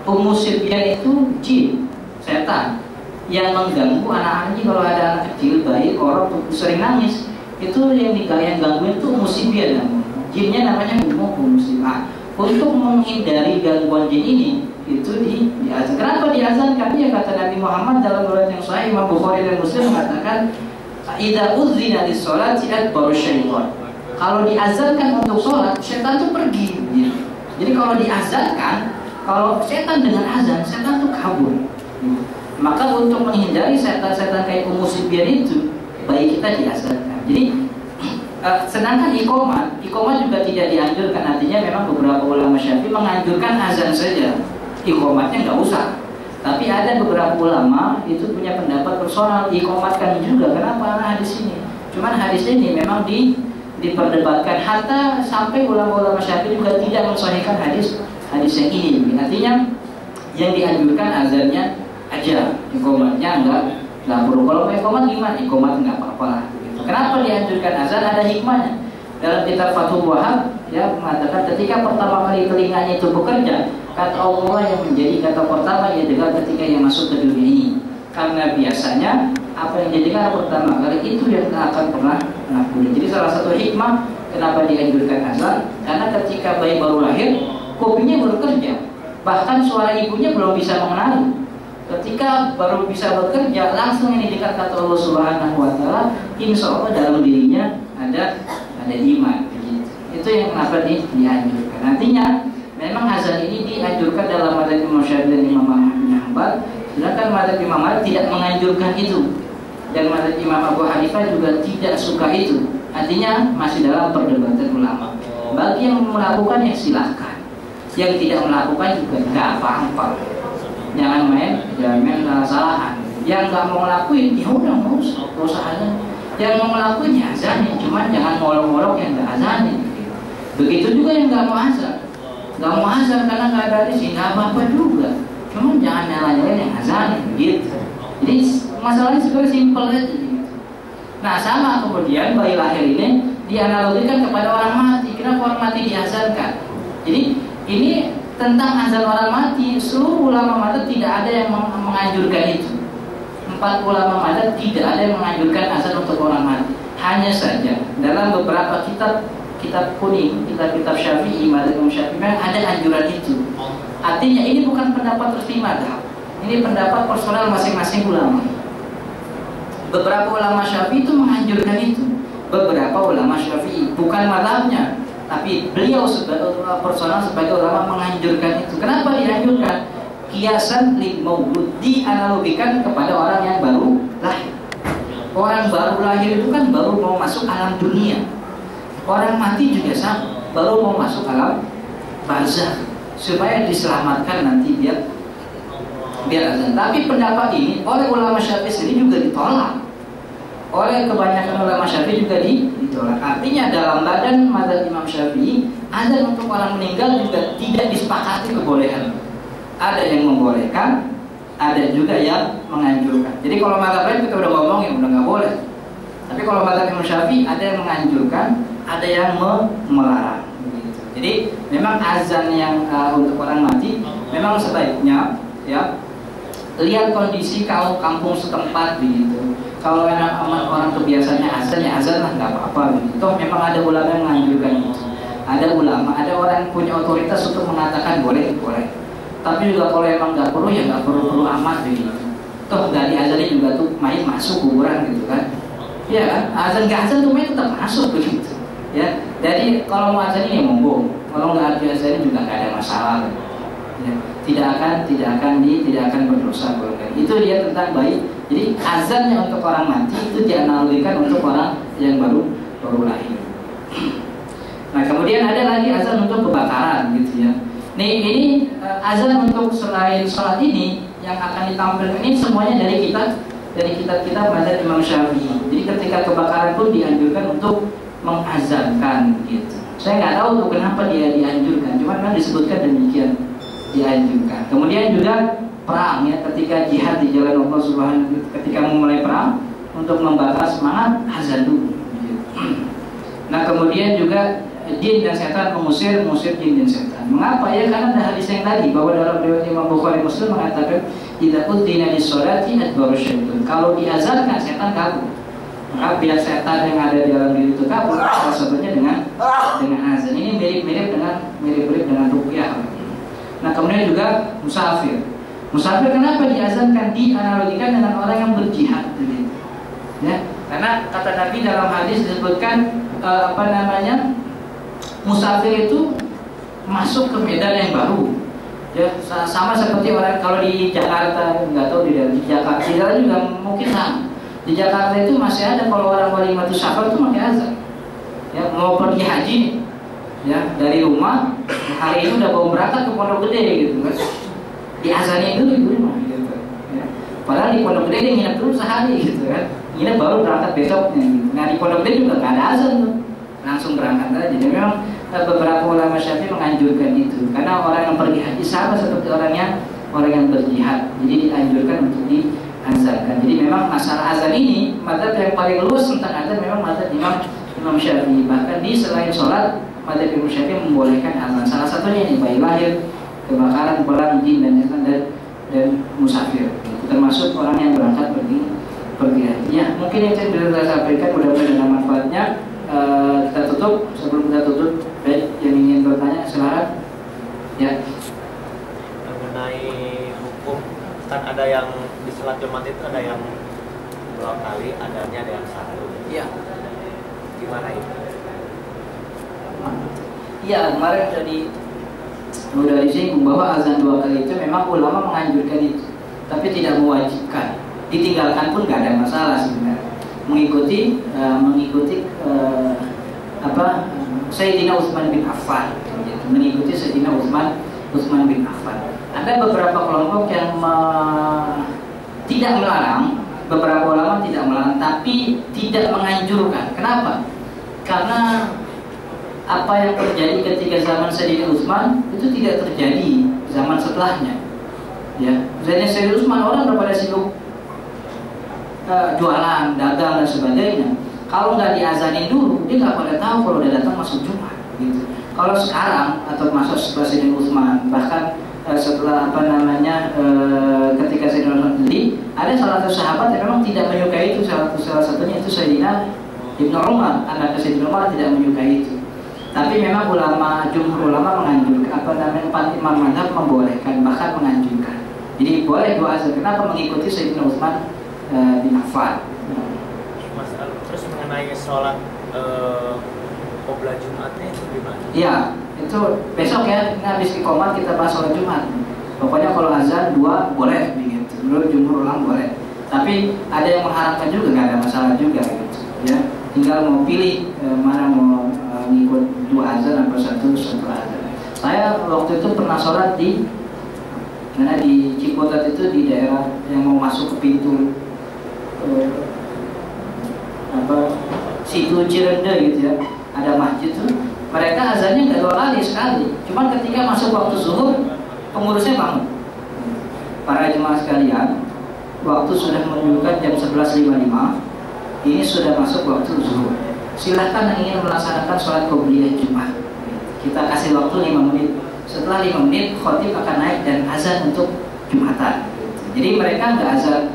[SPEAKER 1] Umusibiyah itu jin, setan yang mengganggu anak-anak. Kalau ada anak kecil, bayi, orang sering nangis, itu yang gangguin itu umusibiyah namanya. Jinnya namanya umusibiyah. Untuk menghindari gangguan jin ini, itu diazan. Kenapa diazankan? Ya kata Nabi Muhammad dalam riwayat yang sahih Imam Bukhari dan Muslim mengatakan, "Idza udzina lis-sholati adbara syaitan." Kalau diazankan untuk sholat, setan itu pergi. Jadi kalau diazankan, kalau setan dengan azan, setan itu kabur. Maka untuk menghindari setan-setan kayak umusibiyah itu, baik kita diazankan. Jadi sedangkan iqamah juga tidak dianjurkan. Artinya memang beberapa ulama Syafi'i menganjurkan azan saja, iqamatnya nggak usah. Tapi ada beberapa ulama itu punya pendapat personal, iqamatkan juga. Kenapa? Karena hadis ini. Cuman hadis ini memang diperdebatkan, hatta sampai ulama-ulama Syafi'i juga tidak mensahihkan hadis yang ini. Artinya yang dianjurkan azannya aja, iqamatnya nggak perlu. Kalau mau iqamat gimana? Iqamat nggak apa-apa lah. Kenapa dianjurkan azan? Ada hikmahnya. Dalam kitab Fathul Wahab ya mengatakan ketika pertama kali telinganya itu bekerja, kata Allah yang menjadi kata pertama ia dengar ketika ia masuk ke dunia ini. Karena biasanya apa yang didengar pertama kali itu yang tak akan pernah punya. Jadi salah satu hikmah kenapa dianjurkan azan, karena ketika bayi baru lahir, kupingnya belum kerja, bahkan suara ibunya belum bisa mengenali. Ketika baru bisa bekerja, langsung ini didengar kata Allah Subhanahu Wa Taala, insya Allah dalam dirinya ada iman. Itu yang kenapa dianjurkan. Nantinya memang azan ini dianjurkan dalam madzhab Imam Syafi'i dan Imam Ahmad bin Hanbal. Sedangkan madzhab Imam Malik tidak menganjurkan itu, dan madzhab Imam Abu Hanifah juga tidak suka itu. Artinya masih dalam perdebatan ulama. Bagi yang melakukan ya silahkan, yang tidak melakukan juga nggak apa-apa. Jangan main salah-salahan. Yang nggak mau ngelakuin ya udah nggak usah azan. Yang mau ngelakuin ya azanin, cuman jangan ngolok-ngolok yang nggak azanin. Begitu juga yang nggak mau azan karena nggak ada di sini, nggak apa-apa juga. Cuman jangan nyala-nyalain yang azanin gitu. Jadi masalahnya sebenarnya simpel aja gitu. Nah sama kemudian bayi lahir ini dianalogikan kepada orang mati. Kenapa orang mati diazankan? Jadi ini tentang azan orang mati. Seluruh ulama madzhab tidak ada yang menganjurkan itu. 4 ulama madzhab tidak ada yang menganjurkan azan untuk orang mati. Hanya saja dalam beberapa kitab kuning, kitab Syafi'i, madzhab Imam Syafi'i ada anjuran itu. Artinya ini bukan pendapat resmi madzhab. Ini pendapat personal masing-masing ulama. Beberapa ulama Syafi'i itu menganjurkan itu. Beberapa ulama Syafi'i bukan madzhabnya, tapi beliau sebagai personal sebagai ulama menganjurkan itu. Kenapa dianjurkan? Kiasan lil maulud, dianalogikan kepada orang yang baru lahir. Orang baru lahir itu kan baru mau masuk alam dunia. Orang mati juga sama, baru mau masuk alam barzakh, supaya diselamatkan nanti biar azan. Tapi pendapat ini oleh ulama Syafi'i sendiri juga ditolak. Oleh kebanyakan ulama Syafi'i juga ditolak. Artinya dalam badan madzhab Imam Syafi'i, azan untuk orang meninggal juga tidak disepakati kebolehan. Ada yang membolehkan, ada juga yang menganjurkan. Jadi kalau madzhab lain kita udah ngomongin udah nggak boleh. Tapi kalau madzhab Imam Syafi'i ada yang menganjurkan, ada yang melarang. Jadi memang azan yang untuk orang mati memang sebaiknya ya lihat kondisi kampung setempat begitu. Kalau orang kebiasaannya azan ya azan lah nggak apa-apa begitu. Toh memang ada ulama yang menganjurkan itu. Ada ulama, ada orang yang punya otoritas untuk mengatakan boleh. Tapi juga kalau emang nggak perlu ya nggak perlu amat begitu. toh nggak diazanin juga tuh mayit masuk kuburan gitu kan. Ya kan, azan nggak azan tuh mayit tetap masuk begitu. Ya, jadi kalau mau azanin ya monggo, kalau nggak diazanin juga nggak ada masalah. Ya, tidak akan berdosa kalau kayak itu dia tentang bayi. Jadi azannya untuk orang mati itu dianalogikan untuk orang yang baru lahir. Nah kemudian ada lagi azan untuk kebakaran gitu ya. Nih ini azan untuk selain sholat ini yang akan ditampilkan ini semuanya dari kitab mazhab Imam Syafi'i. Jadi ketika kebakaran pun dianjurkan untuk mengazankan gitu. Saya nggak tahu tuh kenapa dia dianjurkan, cuma memang disebutkan demikian, dianjurkan. Kemudian juga perang ya, ketika jihad di jalan Allah Subhanahu wa Ta'ala, ketika memulai perang untuk membakar semangat azan dulu. Nah kemudian juga jin dan setan mengusir jin dan setan. Mengapa ya? Karena ada hadis yang tadi bahwa dalam riwayat Imam Bukhari Muslim mengatakan idza udzina lis-sholati adbaru syaitun. Kalau diazankan setan kabur. Maka biar setan yang ada di dalam diri itu kabur, salah satunya dengan azan. Ini mirip-mirip dengan ruqyah. Nah kemudian juga musafir. Musafir kenapa diazankan? Dianalogikan dengan orang yang berjihad gitu. Ya, karena kata Nabi dalam hadis disebutkan musafir itu masuk ke medan yang baru. Ya, sama seperti orang kalau di Jakarta, nggak tahu di Jakarta juga mungkin sama. Di Jakarta itu masih ada kalau orang walimatus safar itu pakai azan. Ya, mau pergi haji, ya dari rumah hari ini udah mau berangkat ke Pondok Gede gitu kan. Diazanin dulu di rumah gitu. Ya. Padahal di Pondok Gede dia nginep dulu sehari gitu kan. Nginep baru berangkat besoknya gitu. Nah di Pondok Gede juga nggak ada azan tuh. Langsung berangkat aja. Jadi memang beberapa ulama Syafi'i menganjurkan itu karena orang yang pergi haji sama seperti orang yang berjihad. Jadi dianjurkan untuk diazankan. Jadi memang masalah azan ini mazhab yang paling luas tentang azan memang mazhab Imam Syafi'i. Bahkan di selain sholat mazhab Imam Syafi'i membolehkan azan. Salah satunya ini bayi lahir, kebakaran, perang, jin dan musafir. Termasuk orang yang berangkat pergi haji. Ya mungkin yang saya bisa sampaikan mudah-mudahan ada manfaatnya. Kita tutup. Sebelum kita tutup, baik yang ingin bertanya silakan. Ya.
[SPEAKER 2] Mengenai hukum kan ada yang di sholat Jumat itu ada yang 2 kali, adanya ada yang 1.
[SPEAKER 1] Iya.
[SPEAKER 2] Gimana itu?
[SPEAKER 1] Iya kemarin udah disinggung bahwa azan 2 kali itu memang ulama menganjurkan itu, tapi tidak mewajibkan. Ditinggalkan pun nggak ada masalah sebenarnya. Mengikuti Sayyidina Utsman bin Affan, mengikuti Sayyidina Utsman bin Affan. Ada beberapa kelompok yang tidak melarang, beberapa ulama tidak melarang, tapi tidak menganjurkan. Kenapa? Karena apa yang terjadi ketika zaman Sayyidina Utsman itu tidak terjadi zaman setelahnya. Ya, Sayyidina Utsman orang pada sibuk jualan, dagang dan sebagainya. Kalau nggak diazanin dulu, dia nggak pada tahu kalau dia datang masuk Jumat. Gitu. Kalau sekarang atau masuk setelah Sayyidina Utsman, bahkan setelah ketika Sayyidina Utsman sendiri, ada salah satu sahabat yang memang tidak menyukai itu. Salah satunya itu Sayyidina Ibnu Umar, anak Sayyidina Umar tidak menyukai itu. Tapi memang jumhur ulama menganjurkan, empat imam mazhab membolehkan, bahkan menganjurkan. Jadi boleh dua azan. Kenapa? Mengikuti Sayyidina Utsman bin Affan.
[SPEAKER 2] Terus mengenai sholat qobla Jumatnya itu gimana?
[SPEAKER 1] Iya, itu besok ya. Ini habis iqamah kita bahas sholat Jumat. Pokoknya kalau azan 2 boleh begitu. Menurut jumhur ulama boleh. Tapi ada yang mengharapkan juga, nggak ada masalah juga gitu. Ya, tinggal mau pilih mana mau ngikut 2 azan atau satu azan. Saya waktu itu pernah sholat di Ciputat itu, di daerah yang mau masuk ke pintu situ Cirende gitu ya, ada masjid tuh. Mereka azannya nggak 2 kali, sekali. Cuman ketika masuk waktu zuhur, pengurusnya bangun. Para jemaah sekalian, waktu sudah menunjukkan jam 11.55, ini sudah masuk waktu zuhur. Silahkan yang ingin melaksanakan sholat qobliyah Jumat. Kita kasih waktu 5 menit. Setelah 5 menit, khotib akan naik dan azan untuk Jumatan. Jadi mereka nggak azan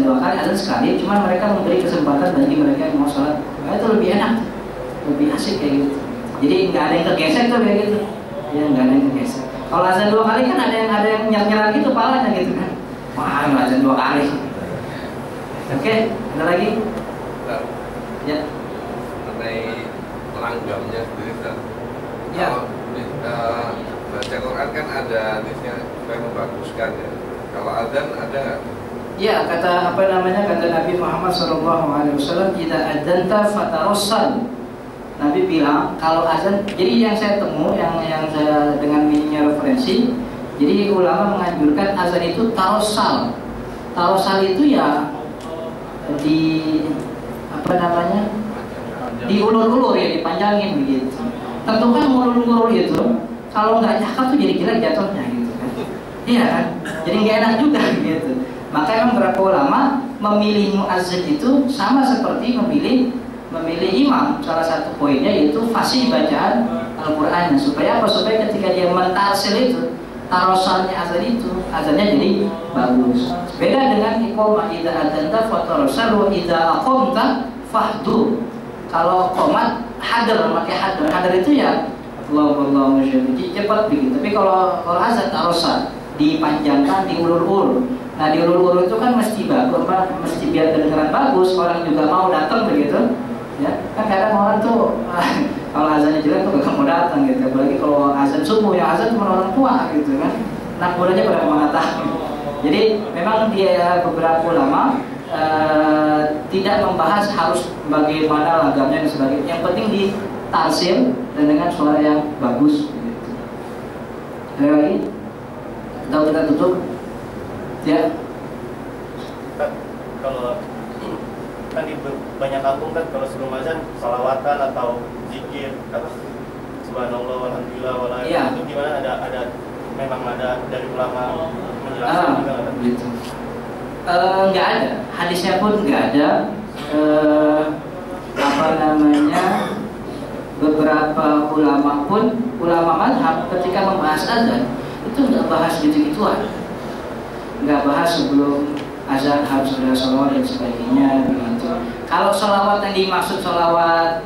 [SPEAKER 1] 2 kali, azan sekali. Cuma mereka memberi kesempatan bagi mereka yang mau sholat. Nah, itu lebih enak, lebih asik kayak gitu. Jadi nggak ada yang tergesek tuh kayak gitu. Ya nggak ada yang tergesek. Kalau azan 2 kali kan ada yang nyerang gitu palanya gitu kan. Wah, azan 2 kali. Oke, ada lagi? Ya.
[SPEAKER 3] Mengenai langgamnya sendiri, Ustaz.
[SPEAKER 1] Ya.
[SPEAKER 3] Kalau baca Quran kan ada hadisnya supaya membaguskan ya. Kalau azan ada nggak?
[SPEAKER 1] Ya, kata Nabi Muhammad SAW, "Idza adzanta fatarassal." Nabi bilang kalau azan, jadi yang saya temu, yang saya dengan minimnya referensi, jadi ulama menganjurkan azan itu tarossal. Tarossal itu ya di diulur-ulur ya, dipanjangin begitu. Tentu kan ulur-ulur itu kalau nggak cakap tuh jadi jelek jatuhnya gitu kan. Iya kan? Jadi nggak enak juga gitu. Maka emang beberapa ulama memilih muazzin itu sama seperti memilih imam. Salah satu poinnya yaitu fasih bacaan Al-Qur'annya. Supaya apa? Supaya ketika dia mentarsil itu, tarosalnya azan itu, azannya jadi bagus. Beda dengan iqamah, idza adzanta fatarasal wa idza aqamta fahdur. Kalau qomat hadir, pakai hadir. Hadir itu ya Allahu cepat begitu. Tapi kalau azan tarosal dipanjangkan, diulur-ulur. Nah, diulur-ulur itu kan mesti bagus, mesti biar kedengaran bagus, orang juga mau datang begitu. Ya, kan kadang orang tuh kalau azannya jelek tuh gak mau datang gitu. Apalagi kalau azan subuh, yang azan cuma orang tua gitu kan. Anak mudanya pada kemana tahu. Jadi memang dia beberapa ulama tidak membahas harus bagaimana lagamnya dan sebagainya. Yang penting ditarsil dan dengan suara yang bagus. Gitu. Ada lagi? Atau kita tutup? Ya.
[SPEAKER 4] Kalau kan di banyak kampung kan kalau sebelum azan salawatan atau zikir atau subhanallah walhamdulillah wala
[SPEAKER 1] ya.
[SPEAKER 4] Itu gimana, ada memang ada dari ulama menjelaskan juga kan?
[SPEAKER 1] Gitu. Nggak ada, hadisnya pun nggak ada. Beberapa ulama pun, ulama mazhab ketika membahas azan itu nggak bahas gitu-gituan. Nggak bahas sebelum azan harus ada sholawat dan sebagainya begitu. Kalau sholawat yang dimaksud sholawat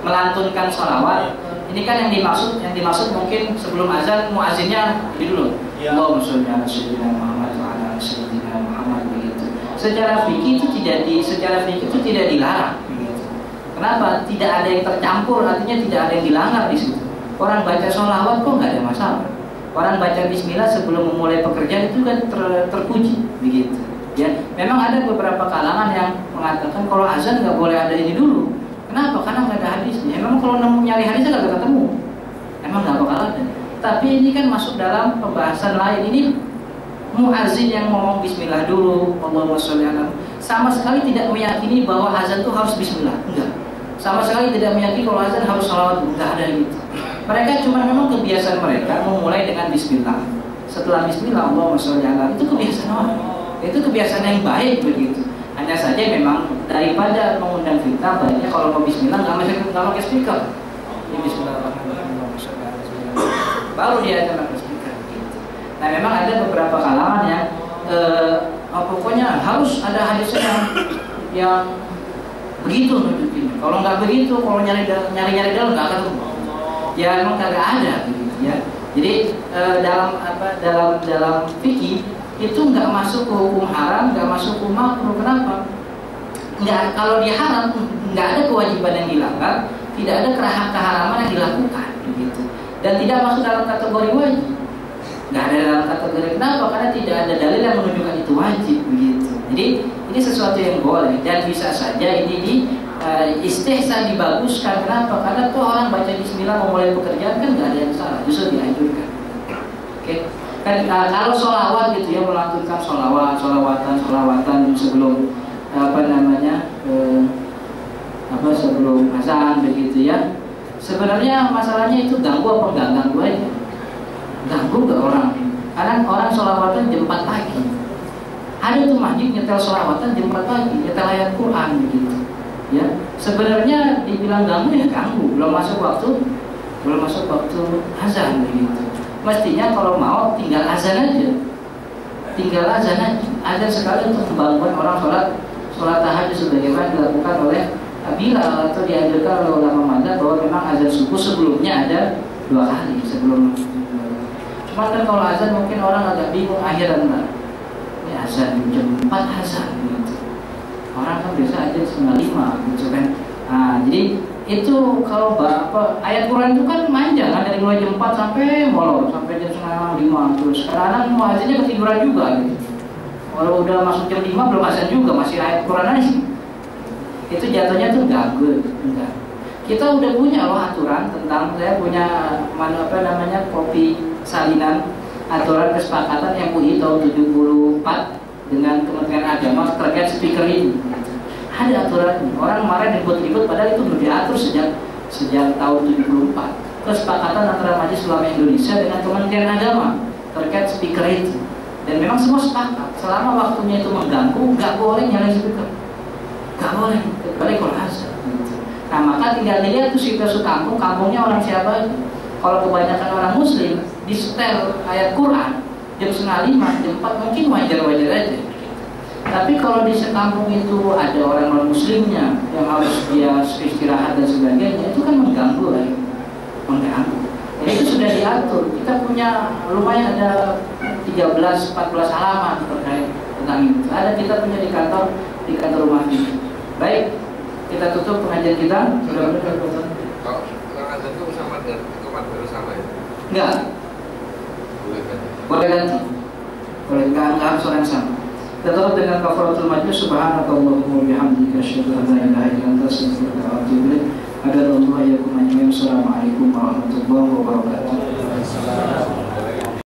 [SPEAKER 1] melantunkan sholawat, ini kan yang dimaksud mungkin sebelum azan muazzinnya dulu. Allahumma sholli ala sayyidina Muhammad wa ala sayyidina Muhammad begitu. Secara fikih itu tidak dilarang begitu. Kenapa? Tidak ada yang tercampur, artinya tidak ada yang dilanggar di situ. Orang baca sholawat kok nggak ada masalah. Orang baca bismillah sebelum memulai pekerjaan itu kan terpuji begitu. Ya, memang ada beberapa kalangan yang mengatakan kalau azan nggak boleh ada ini dulu. Kenapa? Karena nggak ada hadisnya. Memang kalau nyari hadisnya nggak ketemu. Emang nggak bakal ada. Tapi ini kan masuk dalam pembahasan lain. Ini muazzin yang ngomong bismillah dulu, Allahumma sholli ala, sama sekali tidak meyakini bahwa azan itu harus bismillah. Enggak. Sama sekali tidak meyakini kalau azan harus sholawat. Enggak ada gitu. Mereka cuma memang kebiasaan mereka memulai dengan bismillah. Setelah bismillah Allahumma sholli ala, itu kebiasaan orang. Itu kebiasaan yang baik begitu. Hanya saja memang daripada mengundang fitnah, baiknya kalau mau bismillah nggak pakai speaker. Ini bismillahirrahmanirrahim. Baru dia akan pakai speaker. Gitu. Nah, memang ada beberapa kalangan yang pokoknya harus ada hadisnya yang begitu nunjukin. Kalau nggak begitu, kalau nyari dalam nggak ketemu. Ya memang kagak ada gitu ya. Jadi dalam fikih itu nggak masuk ke hukum haram, nggak masuk ke hukum makruh. Kenapa? Nggak, kalau dia haram nggak ada kewajiban yang dilanggar, tidak ada keharaman yang dilakukan gitu. Dan tidak masuk dalam kategori wajib. Nggak ada dalam kategori, kenapa? Karena tidak ada dalil yang menunjukkan itu wajib begitu. Jadi ini sesuatu yang boleh dan bisa saja ini istihsan dibaguskan. Kenapa? Karena tuh orang baca bismillah memulai pekerjaan kan nggak ada yang salah, justru dianjurkan. Oke. Kan kalau sholawat gitu ya, melantunkan sholawatan sebelum sebelum azan begitu ya. Sebenarnya masalahnya itu ganggu apa enggak ganggu aja. Ganggu ke orang. Kadang orang sholawatan jam 4 pagi. Ada tuh masjid nyetel sholawatan jam 4 pagi, nyetel ayat Quran begitu. Ya, sebenarnya dibilang ganggu ya ganggu, belum masuk waktu azan begitu. Mestinya kalau mau tinggal azan aja. Azan sekali untuk membangun orang sholat tahajud sebagaimana dilakukan oleh Bilal, atau dianjurkan oleh ulama mazhab bahwa memang azan subuh sebelumnya ada 2 kali sebelum. Cuma kan kalau azan mungkin orang agak bingung akhiran lah. Ini azan jam 4 azan gitu. Orang kan biasa azan 4:30 gitu kan. Nah, jadi itu kalau ayat Quran itu kan panjang kan, dari mulai jam 4 sampai molor sampai jam 4:30 terus. Kadang-kadang mau azannya ketiduran juga gitu. Kalau udah masuk jam 5 belum azan juga, masih ayat Quran aja. Itu jatuhnya tuh ganggu. Enggak. Kita udah punya loh aturan tentang, saya punya kopi salinan aturan kesepakatan MUI tahun 74 dengan Kementerian Agama terkait speaker ini. Ada aturan. Orang kemarin ribut-ribut padahal itu sudah diatur sejak tahun 74. Kesepakatan antara Majelis Ulama Indonesia dengan Kementerian Agama terkait speaker itu. Dan memang semua sepakat selama waktunya itu mengganggu, nggak boleh nyalain speaker. Nggak boleh, kecuali kalau azan. Nah, maka tinggal dilihat tuh situasi kampungnya orang siapa. Kalau kebanyakan orang muslim di setel ayat Quran jam 4:30, jam 4 mungkin wajar-wajar aja. Tapi kalau di sekampung itu ada orang non muslimnya yang harus dia istirahat dan sebagainya, itu kan mengganggu lah, mengganggu. Jadi itu sudah diatur. Kita punya lumayan ada 13-14 halaman terkait tentang itu. Ada kita punya di kantor rumah kita. Baik, kita tutup pengajian kita.
[SPEAKER 3] Kalau azan itu sama dengan iqamat baru sama ya?
[SPEAKER 1] Enggak. Boleh ganti. Boleh, enggak harus orang sama. Kita tutup dengan kafaratul majlis. Subhanakallahumma wa bihamdika asyhadu an la ilaha illa anta astaghfiruka wa atubu ilaik. Assalamualaikum warahmatullahi wabarakatuh.